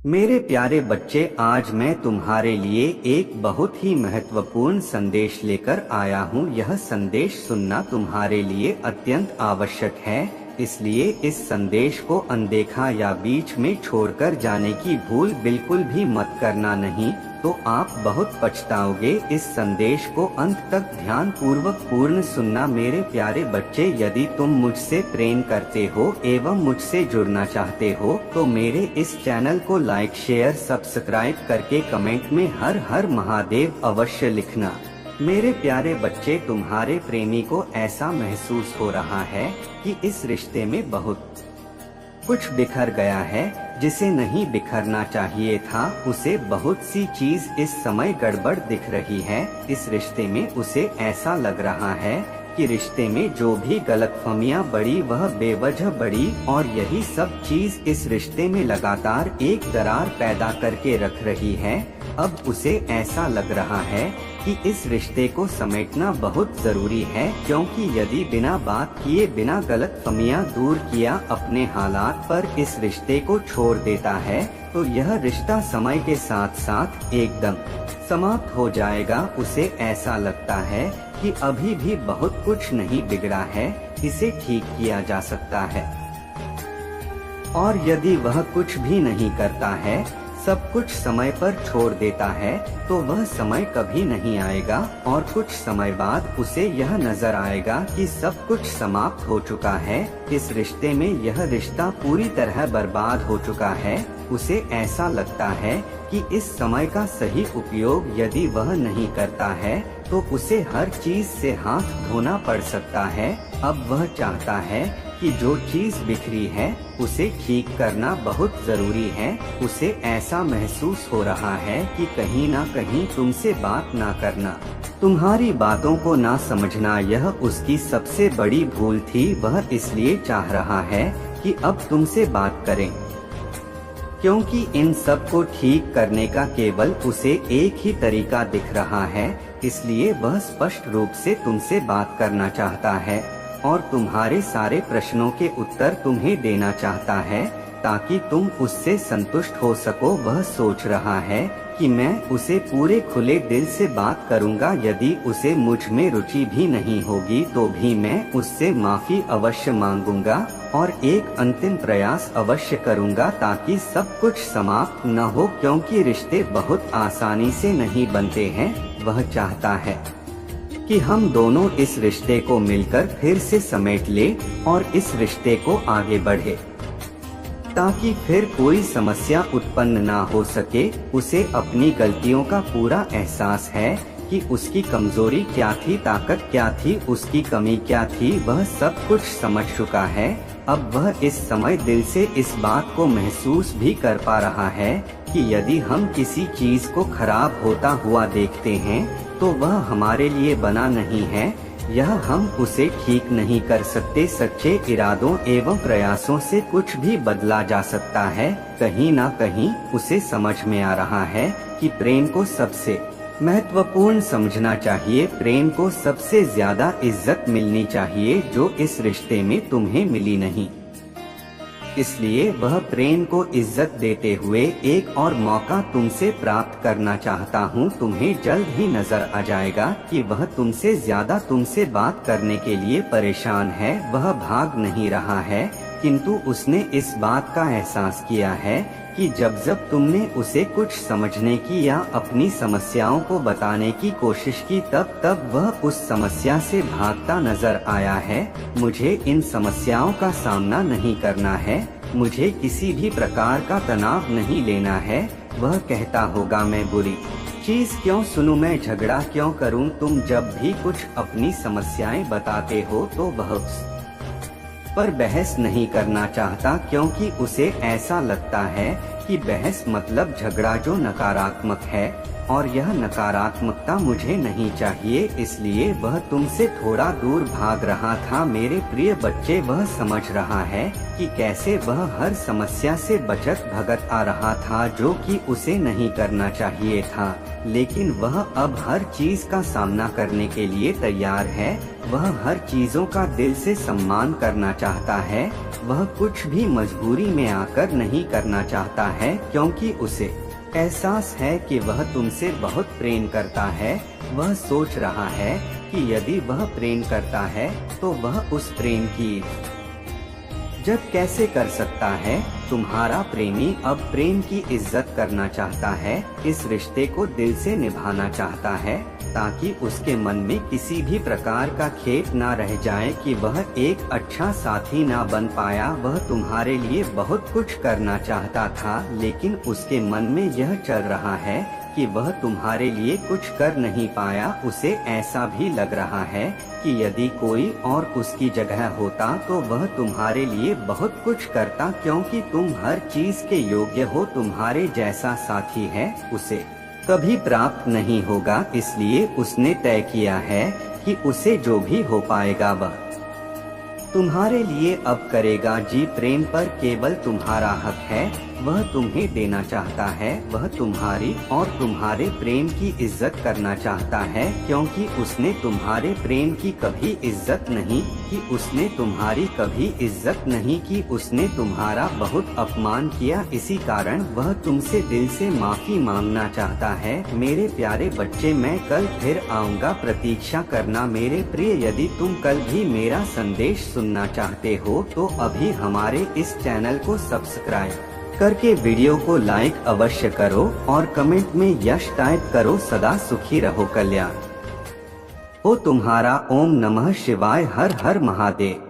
मेरे प्यारे बच्चे, आज मैं तुम्हारे लिए एक बहुत ही महत्वपूर्ण संदेश लेकर आया हूँ। यह संदेश सुनना तुम्हारे लिए अत्यंत आवश्यक है, इसलिए इस संदेश को अनदेखा या बीच में छोड़कर जाने की भूल बिल्कुल भी मत करना, नहीं तो आप बहुत पछताओगे। इस संदेश को अंत तक ध्यान पूर्वक पूर्ण सुनना। मेरे प्यारे बच्चे, यदि तुम मुझसे प्रेम करते हो एवं मुझसे जुड़ना चाहते हो तो मेरे इस चैनल को लाइक, शेयर, सब्सक्राइब करके कमेंट में हर हर महादेव अवश्य लिखना। मेरे प्यारे बच्चे, तुम्हारे प्रेमी को ऐसा महसूस हो रहा है कि इस रिश्ते में बहुत कुछ बिखर गया है, जिसे नहीं बिखरना चाहिए था। उसे बहुत सी चीज इस समय गड़बड़ दिख रही है। इस रिश्ते में उसे ऐसा लग रहा है कि रिश्ते में जो भी गलतफहमियां बढ़ी वह बेवजह बढ़ी, और यही सब चीज इस रिश्ते में लगातार एक दरार पैदा करके रख रही है। अब उसे ऐसा लग रहा है कि इस रिश्ते को समेटना बहुत जरूरी है, क्योंकि यदि बिना बात किए, बिना गलतफहमियां दूर किया, अपने हालात पर इस रिश्ते को छोड़ देता है तो यह रिश्ता समय के साथ साथ एकदम समाप्त हो जाएगा। उसे ऐसा लगता है कि अभी भी बहुत कुछ नहीं बिगड़ा है, इसे ठीक किया जा सकता है। और यदि वह कुछ भी नहीं करता है, सब कुछ समय पर छोड़ देता है, तो वह समय कभी नहीं आएगा और कुछ समय बाद उसे यह नजर आएगा कि सब कुछ समाप्त हो चुका है। इस रिश्ते में यह रिश्ता पूरी तरह बर्बाद हो चुका है। उसे ऐसा लगता है कि इस समय का सही उपयोग यदि वह नहीं करता है तो उसे हर चीज से हाथ धोना पड़ सकता है। अब वह चाहता है कि जो चीज बिखरी है उसे ठीक करना बहुत जरूरी है। उसे ऐसा महसूस हो रहा है कि कहीं ना कहीं तुमसे बात ना करना, तुम्हारी बातों को ना समझना, यह उसकी सबसे बड़ी भूल थी। वह इसलिए चाह रहा है कि अब तुमसे बात करें, क्योंकि इन सब को ठीक करने का केवल उसे एक ही तरीका दिख रहा है। इसलिए वह स्पष्ट रूप से तुमसे बात करना चाहता है और तुम्हारे सारे प्रश्नों के उत्तर तुम्हें देना चाहता है, ताकि तुम उससे संतुष्ट हो सको। वह सोच रहा है कि मैं उसे पूरे खुले दिल से बात करूंगा, यदि उसे मुझ में रुचि भी नहीं होगी तो भी मैं उससे माफी अवश्य मांगूंगा और एक अंतिम प्रयास अवश्य करूंगा, ताकि सब कुछ समाप्त न हो, क्योंकि रिश्ते बहुत आसानी से नहीं बनते हैं। वह चाहता है कि हम दोनों इस रिश्ते को मिलकर फिर से समेट ले और इस रिश्ते को आगे बढ़े, ताकि फिर कोई समस्या उत्पन्न ना हो सके। उसे अपनी गलतियों का पूरा एहसास है कि उसकी कमजोरी क्या थी, ताकत क्या थी, उसकी कमी क्या थी, वह सब कुछ समझ चुका है। अब वह इस समय दिल से इस बात को महसूस भी कर पा रहा है कि यदि हम किसी चीज को खराब होता हुआ देखते हैं तो वह हमारे लिए बना नहीं है, यह हम उसे ठीक नहीं कर सकते। सच्चे इरादों एवं प्रयासों से कुछ भी बदला जा सकता है। कहीं ना कहीं उसे समझ में आ रहा है कि प्रेम को सबसे महत्वपूर्ण समझना चाहिए, प्रेम को सबसे ज्यादा इज्जत मिलनी चाहिए, जो इस रिश्ते में तुम्हें मिली नहीं। इसलिए वह प्रेम को इज्जत देते हुए एक और मौका तुमसे प्राप्त करना चाहता हूँ। तुम्हें जल्द ही नजर आ जाएगा कि वह तुमसे ज्यादा तुमसे बात करने के लिए परेशान है। वह भाग नहीं रहा है, किंतु उसने इस बात का एहसास किया है कि जब जब तुमने उसे कुछ समझने की या अपनी समस्याओं को बताने की कोशिश की, तब तब वह उस समस्या से भागता नजर आया है। मुझे इन समस्याओं का सामना नहीं करना है, मुझे किसी भी प्रकार का तनाव नहीं लेना है। वह कहता होगा, मैं बुरी चीज क्यों सुनूं, मैं झगड़ा क्यों करूं। तुम जब भी कुछ अपनी समस्याएं बताते हो तो वह पर बहस नहीं करना चाहता, क्योंकि उसे ऐसा लगता है कि बहस मतलब झगड़ा, जो नकारात्मक है। और यह नकारात्मकता मुझे नहीं चाहिए, इसलिए वह तुमसे थोड़ा दूर भाग रहा था। मेरे प्रिय बच्चे, वह समझ रहा है कि कैसे वह हर समस्या से बचत भगत आ रहा था जो कि उसे नहीं करना चाहिए था, लेकिन वह अब हर चीज का सामना करने के लिए तैयार है। वह हर चीजों का दिल से सम्मान करना चाहता है। वह कुछ भी मजबूरी में आकर नहीं करना चाहता है, क्योंकि उसे एहसास है कि वह तुमसे बहुत प्रेम करता है। वह सोच रहा है कि यदि वह प्रेम करता है तो वह उस प्रेम की इज्जत कैसे कर सकता है। तुम्हारा प्रेमी अब प्रेम की इज्जत करना चाहता है, इस रिश्ते को दिल से निभाना चाहता है, ताकि उसके मन में किसी भी प्रकार का खेद ना रह जाए कि वह एक अच्छा साथी ना बन पाया। वह तुम्हारे लिए बहुत कुछ करना चाहता था, लेकिन उसके मन में यह चल रहा है कि वह तुम्हारे लिए कुछ कर नहीं पाया। उसे ऐसा भी लग रहा है कि यदि कोई और उसकी जगह होता तो वह तुम्हारे लिए बहुत कुछ करता, क्योंकि तुम हर चीज के योग्य हो। तुम्हारे जैसा साथी है उसे कभी प्राप्त नहीं होगा, इसलिए उसने तय किया है कि उसे जो भी हो पाएगा वह तुम्हारे लिए अब करेगा। जी, प्रेम पर केवल तुम्हारा हक है, वह तुम्हें देना चाहता है। वह तुम्हारी और तुम्हारे प्रेम की इज्जत करना चाहता है, क्योंकि उसने तुम्हारे प्रेम की कभी इज्जत नहीं की। उसने तुम्हारी कभी इज्जत नहीं की। उसने तुम्हारा बहुत अपमान किया, इसी कारण वह तुमसे दिल से माफी मांगना चाहता है। मेरे प्यारे बच्चे, मैं कल फिर आऊँगा, प्रतीक्षा करना मेरे प्रिय। यदि तुम कल भी मेरा संदेश सुनना चाहते हो तो अभी हमारे इस चैनल को सब्सक्राइब करके वीडियो को लाइक अवश्य करो और कमेंट में यश टाइप करो। सदा सुखी रहो, कल्याण हो तुम्हारा। ओम नमः शिवाय। हर हर महादेव।